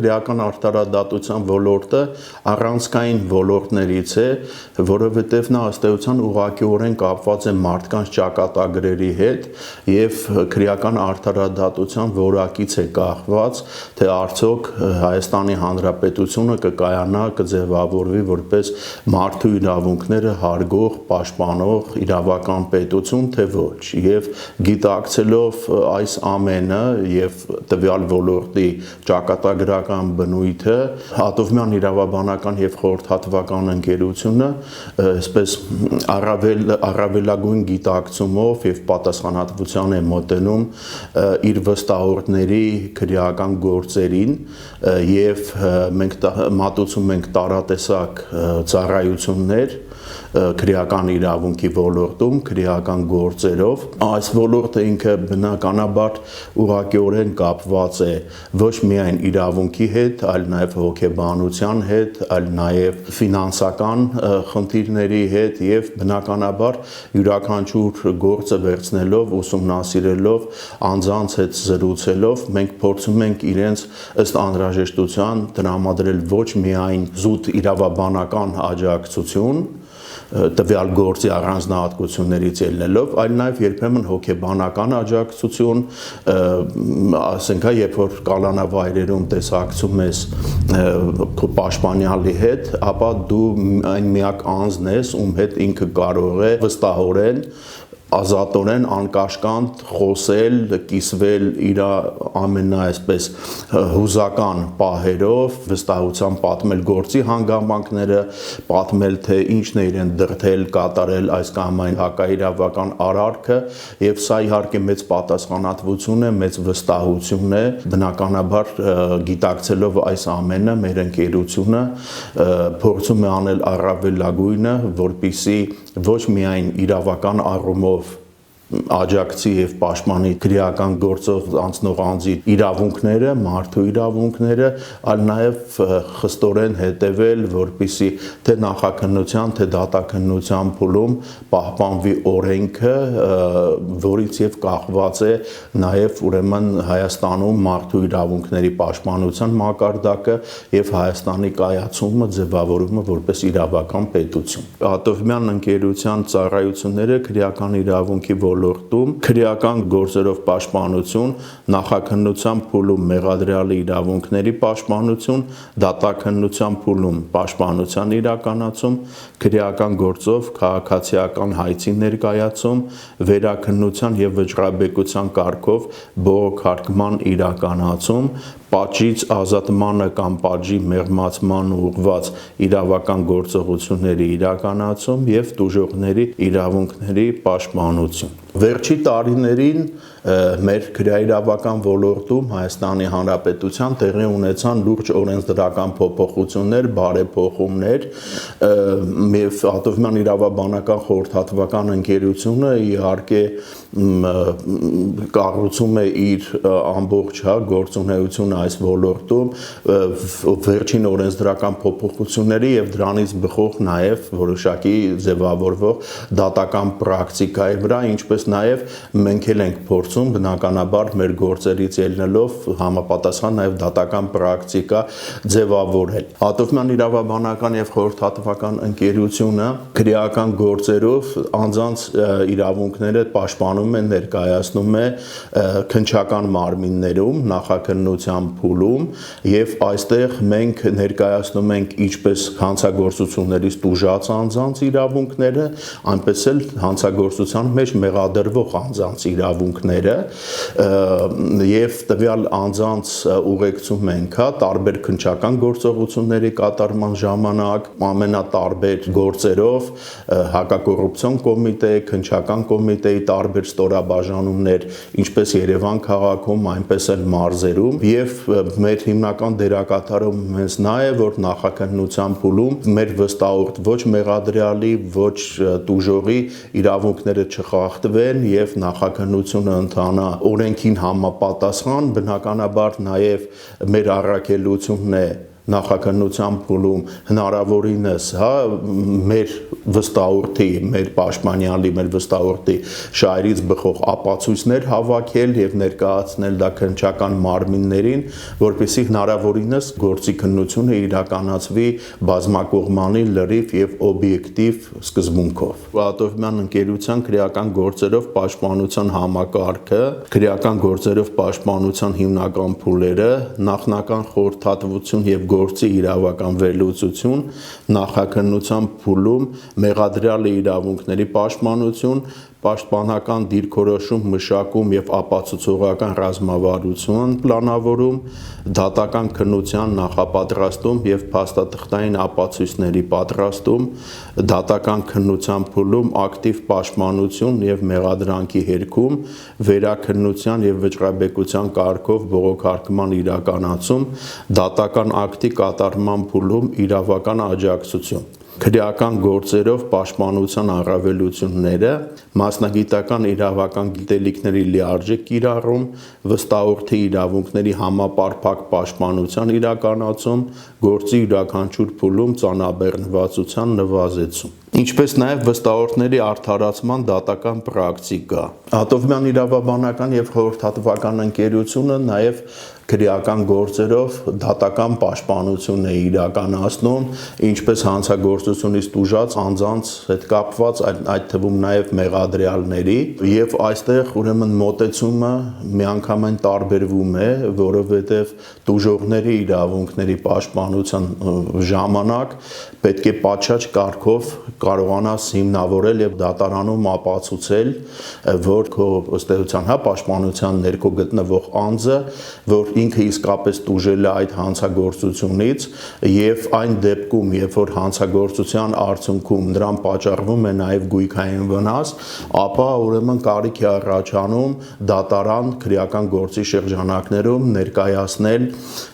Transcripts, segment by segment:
քրեական արտարադատության ոլորտը առանցքային ոլորտներից է, որովհետև նա ըստ էության ուղղակիորեն կապված է մարդկանց ճակատագրերի հետ եւ քրեական արտարադատության որակից է կախված, թե արդյոք Հայաստանի Հանրապետությունը կկայանա, կձևավորվի որպես մարդու իրավունքները հարգող, պաշտպանող իրավական պետություն, թե ոչ, եւ գիտակցելով այս ամենը եւ տվյալ ոլորտի ճակատագրական բնույթը, Ատովյան իրավաբանական եւ խորհրդատվական ընկերությունը այսպես առավելագույն գիտակցումով եւ պատասխանատվության է մոտենում իր վստահորդների քրեական գործերին եւ մենք մատուցում ենք տարատեսակ ծառայություններ քրեական իրավունքի ոլորտում, քրեական գործերով։ Այս ոլորտը ինքը բնականաբար ուղղակիորեն կապված է ոչ միայն իրավունքի հետ, այլ նաև հոգեբանության հետ, այլ նաև ֆինանսական խնդիրների հետ եւ բնականաբար յուրաքանչյուր գործը վերցնելով, ուսումնասիրելով, անձանց հետ զրուցելով, մենք փորձում ենք իրենց ըստ անհրաժեշտության տրամադրել ոչ միայն զուտ իրավաբանական աջակցություն, տվյալ գործի առանձնահատկություններից ելնելով, այլ նաև երբեմն հոգեբանական աջակցություն, ասենք, երբ որ կալանավայրերում տեսակցում ես քո պաշտպանյալի հետ, ապա դու այն միակ անձն ես, ում հետ ինքը կարող է վստահորեն ազատորեն անկաշկանդ խոսել, կիսվել իր ամենաայսպես հուզական պահերով, վստահությամբ պատմել գործի հանգամանքները, պատմել թե ինչն է իրեն դրդել, կատարել այս կամ այն հակաիրավական արարքը, եւ սա իհարկե մեծ պատասխանատվություն է, մեծ վստահություն է, բնականաբար գիտակցելով այս ամենը մեր ընկերությունը փորձում է անել առավելագույնը, որպեսզի ոչ միայն իրավական առումով աջակցի եւ պաշտպանի քրեական գործով անցնող անձի իրավունքները, մարդու իրավունքները, այլ նաեւ խստորեն հետեւել, որպեսզի թե նախաքննության, թե դատաքննության փուլում պահպանվի օրենքը, որից եւ կախված է նաեւ ուրեմն Հայաստանում մարդու իրավունքների պաշտպանության մակարդակը եւ Հայաստանի կայացումը, ձևավորումը որպես իրավական պետություն։ Ատովյան ընկերության ծառայությունները քրեական իրավունքի ոլորտում քրեական գործերով պաշտպանություն, նախաքննության փուլում մեղադրյալի իրավունքների պաշտպանություն, դատաքննության փուլում պաշտպանության իրականացում, քրեական գործով քաղաքացիական հայցի ներկայացում, վերաքննության եւ վճռաբեկության կարգով բողոքարկման իրականացում, պատժից ազատմանը կամ պատժի մեղմացման ուղղված իրավական գործողությունների իրականացում եւ տուժողների իրավունքների պաշտպանություն։ Վերջի տարիներին մեր քրեաիրավական ոլորտում Հայաստանի Հանրապետության տեղի ունեցան լուրջ օրենսդրական փոփոխություններ, բարեփոխումներ, եւ Ատովյան իրավաբանական խորհրդատվական ընկերությունը իհարկե կառուցում է իր ամբողջ գործունեությունը այս ոլորտում վերջին օրենսդրական փոփոխությունների եւ դրանից բխող նաեւ որոշակի ձևավորվող դատական պրակտիկայի վրա, ինչպես նաեւ մենք էլ ենք փորձում բնականաբար մեր գործերից ելնելով համապատասխան նաեւ դատական պրակտիկա ձևավորել։ Ատովյան իրավաբանական եւ խորհրդատվական ընկերությունը քրեական գործերով անձանց իրավունքները պաշտպանում է, ներկայացնում է քննչական մարմիններում, նախաքննության փուլում եւ այստեղ մենք ներկայացնում ենք ինչպես հանցագործություններից տուժած անձանց իրավունքները, այնպես էլ հանցագործության մեջ մեղադրվող անձանց իրավունքները եւ տվյալ անձանց ուղեկցում ենք տարբեր քննչական գործողությունների կատարման ժամանակ ամենատարբեր գործերով հակակոռուպցիոն կոմիտե, քննչական կոմիտեի տարբեր ստորաբաժանումներ, ինչպես Երևան քաղաքում, այնպես էլ մարզերում եւ մեր հիմնական դերակատարում հենց նա է, որ նախաքննության փուլում մեր վստահորդ ոչ մեղադրյալի, ոչ տուժողի իրավունքները չխախտվեն եւ նախաքննությունը ընթանա օրենքին համապատասխան, բնականաբար նաեւ մեր առաքելությունն է նախաքննության փուլում հնարավորինս մեր վստահորդի, մեր պաշտպանյալի, մեր վստահորդի շահերից բխող ապացույցներ հավաքել եւ ներկայացնել դա քննչական մարմիններին, որպեսզի հնարավորինս գործի քննությունը իրականացվի բազմակողմանի, լրիվ եւ օբյեկտիվ սկզբունքով։ Ատովյան ընկերության քրեական գործերով պաշտպանության համակարգը, քրեական գործերով պաշտպանության հիմնական փուլերը, նախնական խորհրդատվություն եւ գործի իրավական վերլուծություն, նախաքննության փուլում մեղադրյալի իրավունքների պաշտպանություն, պաշտպանական դիրքորոշում, մշակում եւ ապացուցողական ռազմավարություն պլանավորում, դատական քննության նախապատրաստում եւ փաստաթղթային ապացույցների պատրաստում, դատական քննության փուլում ակտիվ պաշտպանություն եւ մեղադրանքի հերքում, վերաքննության եւ վճռաբեկության կարգով բողոքարկման իրականացում, դատական ակտի կատարման փուլում իրավական աջակցություն։ Քրեական գործերով պաշտպանության առավելությունները, մասնագիտական իրավական գիտելիքների լիարժեք կիրառում, վստահորդի իրավունքների համապարփակ պաշտպանության իրականացում, գործի յուրաքանչյուր փուլում ծանրաբեռնվածության նվազեցում, ինչպես նաև վստահորդների արդարացման դատական պրակտիկա։ Ատովյան իրավաբանական եւ խորհրդատվական ընկերությունը նաև քրեական գործերով դատական պաշտպանություն է իրականացնում, ինչպես հանցագործությունից տուժած անձանց հետ կապված, այդ թվում նաև մեղադրյալների, եւ այստեղ ուրեմն մոտեցումը միանգամայն տարբերվում է, որովհետեւ տուժողների իրավունքների պաշտպանության ժամանակ պետք է պատշաճ կարգով կարողանաս հիմնավորել եւ դատարանում ապացուցել, որ քո ըստ էության պաշտպանության ներքո գտնվող անձը, որ ինքը իսկապես տուժել է այդ հանցագործությունից եւ այն դեպքում, երբ որ հանցագործության արդյունքում նրան պատճառվում է նաեւ գույքային վնաս, ապա ուրեմն կարիք է առաջանում դատարան քրեական գործի շրջանակներում ներկայացնել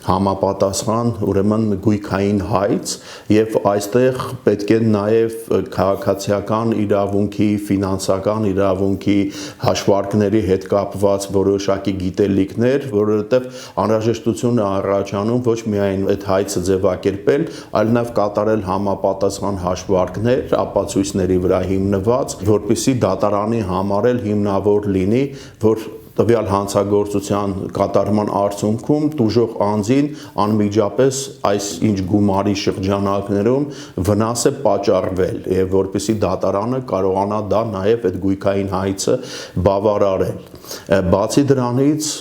համապատասխան ուրեմն գույքային հայց եւ այստեղ պետք է նաեւ քաղաքացիական իրավունքի, ֆինանսական իրավունքի հաշվարկների հետ կապված որոշակի գիտելիքներ, որովհետեւ անհրաժեշտություն է առաջանում ոչ միայն այդ հայցը ձևակերպել, այլ նաև կատարել համապատասխան հաշվարկներ, ապացույցների վրա հիմնված, որպեսզի դատարանի համար էլ հիմնավոր լինի, որ տվյալ հանցագործության կատարման արդյունքում տուժող անձին անմիջապես այս ինչ գումարի շրջանակներում վնաս է պատճառվել եւ որպեսզի դատարանը կարողանա դա նաեւ այդ գույքային հայցը բավարարել։ Բացի դրանից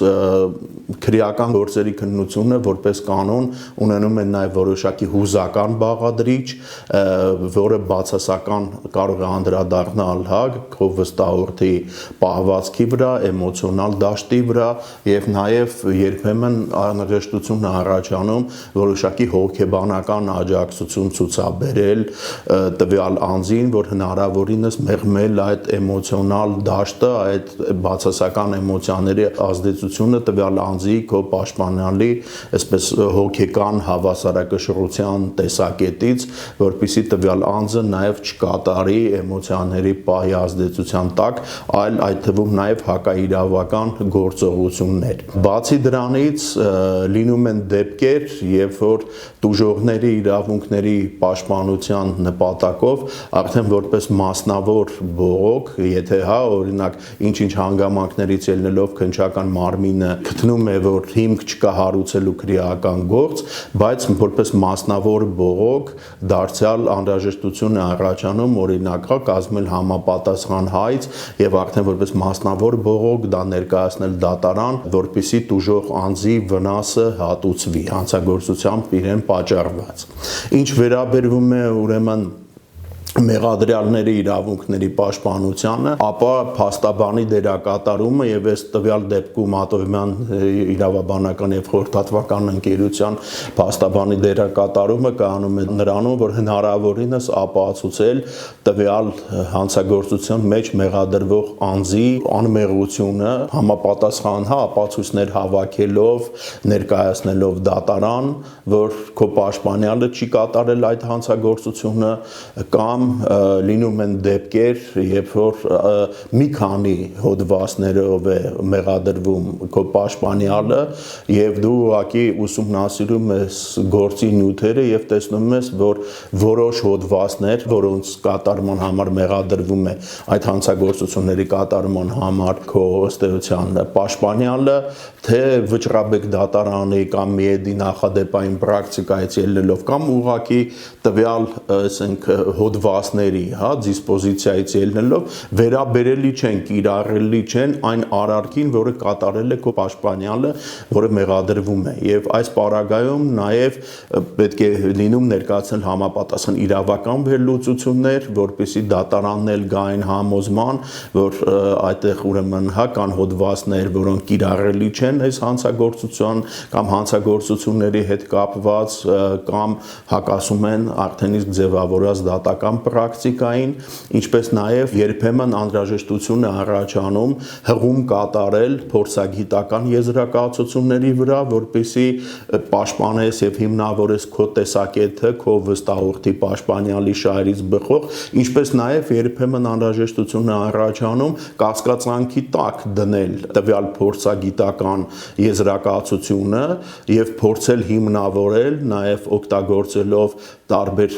քրեական գործերի քննությունը որպես կանոն ունենում է նաեւ որոշակի հուզական բաղադրիչ, որը բացասական կարող է անդրադառնալ քո վստահորդի պահվածքի վրա, էմոցիոնալ դաշտի վրա եւ նաեւ երբեմն անհրաժեշտություն է առաջանում որոշակի հոգեբանական աջակցություն ցուցաբերել տվյալ անձին, որ հնարավորինս մեղմել այդ էմոցիոնալ դաշտը, այդ բացասական էմոցիաների ազդեցությունը տվյալ անձի քո պաշտպանյալի, այսպես հոգեկան հավասարակշռության տեսակետից, որպեսզի տվյալ անձը նաեւ չկատարի էմոցիաների պահի ազդեցության տակ, այլ այդ թվում նաեւ հակաիրավական գործողություններ։ Բացի դրանից լինում են դեպքեր, երբ որ տուժողների իրավունքների պաշտպանության նպատակով արդեն որպես մասնավոր բողոք, եթե օրինակ ինչ-ինչ հանգամանքներից ելնելով քննչական մարմինը գտնում է, որ հիմք չկա հարուցելու քրեական գործ, բայց որպես մասնավոր բողոք դարձյալ անհրաժեշտություն է առաջանում օրինակ կազմել համապատասխան հայց եւ արդեն որպես մասնավոր բողոք դա ներկայացնել դատարան, որպեսզի տուժող անձի վնասը հատուցվի հանցագործությամբ իրեն պատճառված։ Ինչ վերաբերվում է ուրեմն մեղադրյալների իրավունքների պաշտպանությանը, ապա փաստաբանի դերակատարումը եւ այս տվյալ դեպքում Ատովյան իրավաբանական եւ խորհրդատվական ընկերության փաստաբանի դերակատարումը կայանում է նրանում, որ հնարավորինս ապացուցել տվյալ հանցագործության մեջ մեղադրվող անձի անմեղությունը համապատասխան ապացույցներ հավաքելով, ներկայացնելով դատարան, որ քո պաշտպանյալը չի կատարել այդ հանցագործությունը կամ կամ լինում են դեպքեր, երբ որ մի քանի հոդվածներով է մեղադրվում քո պաշտպանյալը եւ դու ուղղակի ուսումնասիրում ես գործի նյութերը եւ տեսնում ես, որ որոշ հոդվածներ, որոնց կատարման համար մեղադրվում է այդ հանցագործությունների կատարման համար քո ըստ էության պաշտպանյալը, թե վճռաբեկ դատարանի կամ միեդի նախադեպային պրակտիկայից ելնելով կամ ուղղակի տվյալ, ասենք, հոդվածների, դիսպոզիցիայից ելնելով վերաբերելի չեն, կիրառելի չեն այն արարքին, որը կատարել է քո պաշտպանյալը, որը մեղադրվում է։ Եվ այս պարագայում նաև պետք է լինում ներկայացնել համապատասխան իրավական վերլուծություններ, որպեսզի դատարանն էլ գային համոզման, որ այդտեղ ուրեմն կան հոդվածներ, որոնք կիրառելի չեն այս հանցագործության կամ հանցագործությունների հետ կապված կամ հակասում են արդեն իսկ ձևավորած դատական պրակտիկային, ինչպես նաև երբեմն անհրաժեշտություն է առաջանում հղում կատարել փորձագիտական եզրակացությունների վրա, որպեսզի պաշտպանես եւ հիմնավորես քո տեսակետը, քո վստահորդի պաշտպանյալի շահերից բխող, ինչպես նաև երբեմն անհրաժեշտություն է առաջանում կասկածանքի տակ դնել տվյալ փորձագիտական եզրակացությունը եւ փորձել հիմնավորել նաև օգտագործելով տարբեր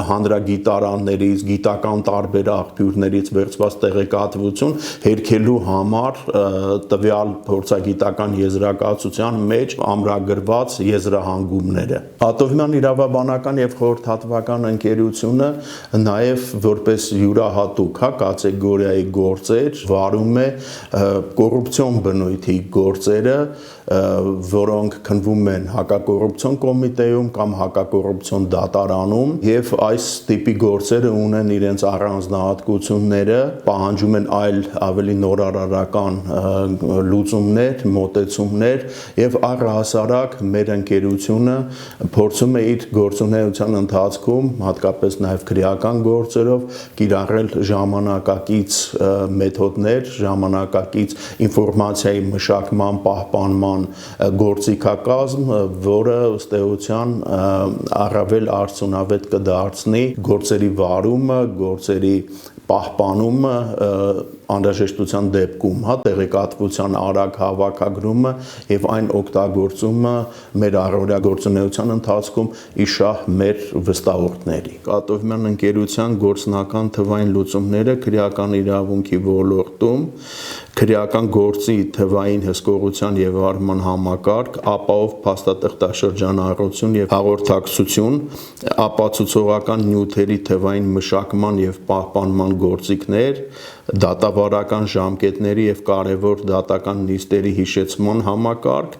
հանրագիտարաններից, գիտական տարբեր աղբյուրներից վերցված տեղեկատվություն հերքելու համար տվյալ փորձագիտական եզրակացության մեջ ամրագրված եզրահանգումները։ Ատովյան իրավաբանական եւ խորհրդատվական ընկերությունը նաև որպես յուրահատուկ կատեգորիայի գործեր վարում է կոռուպցիոն բնույթի գործերը, որոնք քննվում են հակակոռուպցիոն կոմիտեում կամ հակակոռուպցիոն դատարանում եւ այս տիպի գործերը ունեն իրենց առանձնահատկությունները, պահանջում են այլ ավելի նորարարական լուծումներ, մոտեցումներ եւ առհասարակ մեր ընկերությունը փորձում է իր գործունեության ընթացքում, հատկապես նաեւ քրեական գործերով կիրառել ժամանակակից մեթոդներ, ժամանակակից ինֆորմացիայի մշակման, պահպանման գործիքակազմ, որը ըստ էության առավել արդյունավետ կդարձնի գործերի վարումը, գործերի պահպանումը անհրաժեշտության դեպքում, տեղեկատվության արագ հավաքագրումը եւ այն օգտագործումը մեր առօրյա գործունեության ընթացքում իշահ մեր վստահորդների։ Ատովյան ընկերության գործնական թվային լուծումները քրեական իրավունքի ոլորտում քրեական գործի թվային հսկողության եւ արման համակարգ, ապահով փաստաթղթաշրջանառություն եւ հաղորդակցություն, ապացուցողական նյութերի թվային մշակման եւ պահպանման գործիքներ, դատավարական ժամկետների եւ կարևոր դատական նիստերի հիշեցման համակարգ,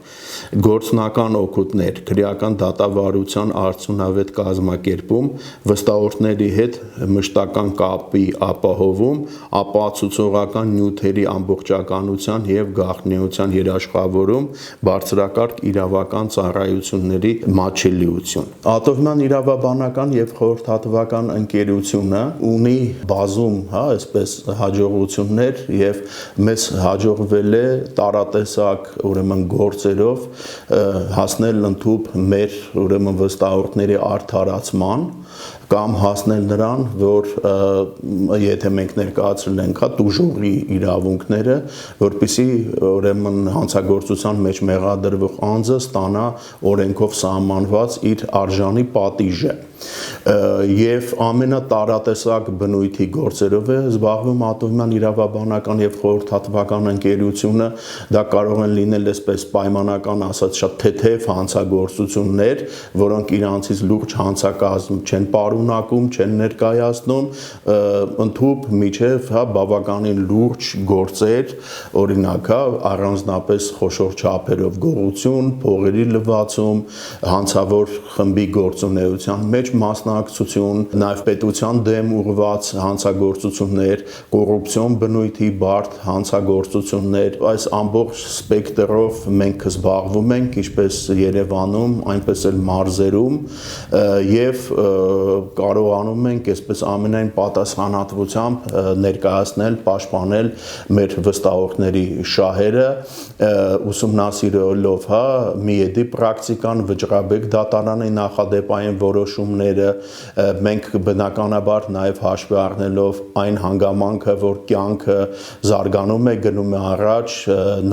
գործնական օգուտներ, քրեական դատավարության արդյունավետ կազմակերպում, վստահորդների հետ մշտական կապի ապահովում, ապացուցողական նյութերի ամբողջականության եւ գաղտնիության երաշխավորում, բարձրակարգ իրավական ծառայությունների մատչելիություն։ Ատովյան իրավաբանական եւ խորհրդատվական ընկերությունը ունի բազում, այսպես հաջողություններ եւ մեզ հաջողվել է տարատեսակ ուրեմն գործերով հասնել ընդհուպ մեր ուրեմն վստահորդների արդարացման կամ հասնել նրան, որ եթե մենք ներկայացրել ենք տուժողի իրավունքները, որպեսզի ուրեմն հանցագործության մեջ մեղադրվող անձը ստանա օրենքով սահմանված իր արժանի պատիժը։ Եվ ամենատարատեսակ բնույթի գործերով է զբաղվում Ատովյան իրավաբանական եւ խորհրդատվական ընկերությունը, դա կարող են լինել այսպես պայմանական ասած շատ թեթև հանցագործություններ, որոնք իրանցից լուրջ հանցակազմ չեն պարունակում, չեն ներկայացնում, ընդհուպ միջև բավականին լուրջ գործեր, օրինակ առանձնապես խոշոր չափերով գողություն, փողերի լվացում, հանցավոր խմբի գործունեության մեջ մասնակցություն, նաև պետության դեմ ուղղված հանցագործություններ, կոռուպցիոն բնույթի բարդ հանցագործություններ, այս ամբողջ սպեկտրով մենք զբաղվում ենք, ինչպես Երևանում, այնպես էլ մարզերում եւ կարողանում ենք այսպես ամենայն պատասխանատվությամբ ներկայացնել, պաշտպանել մեր վստահողների շահերը, ուսումնասիրելով միեդի պրակտիկան, վճռաբեկ դատարանի նախադեպային որոշումները զարգացումները, մենք բնականաբար նաև հաշվի առնելով այն հանգամանքը, որ կյանքը զարգանում է, գնում է առաջ,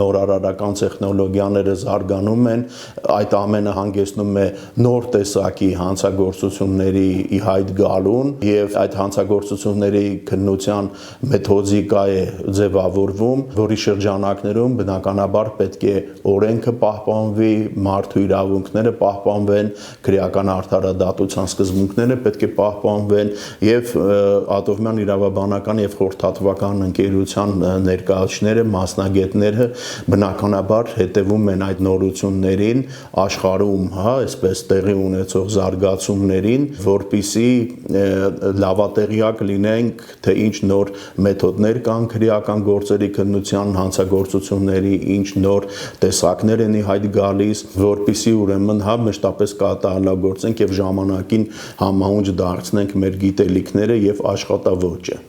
նորարարական տեխնոլոգիաները զարգանում են, այդ ամենը հանգեցնում է նոր տեսակի հանցագործությունների ի հայտ գալուն եւ այդ հանցագործությունների քննության մեթոդիկա է ձևավորվում, որի շրջանակներում բնականաբար պետք է օրենքը պահպանվի, մարդու իրավունքները պահպանվեն, քրեական արդարադատության սկզբունքները պետք է պահպանվեն եւ Ատոմյան իրավաբանական եւ խորհրդատվական ընկերության ներկայացուցիչները, մասնագետները բնականաբար հետևում են այդ նորություններին, աշխարհում, այսպես տեղի ունեցող զարգացումներին, որպիսի լավատեղյակ լինենք, թե ինչ նոր մեթոդներ կան քրեական գործերի քննության, հանցագործությունների, ինչ նոր տեսակներ են ի հայտ գալիս, որպիսի ուրեմն մշտապես կատարելագործենք եւ ժամանակին համահունչ դարձնենք մեր գիտելիքները եւ աշխատավոճը։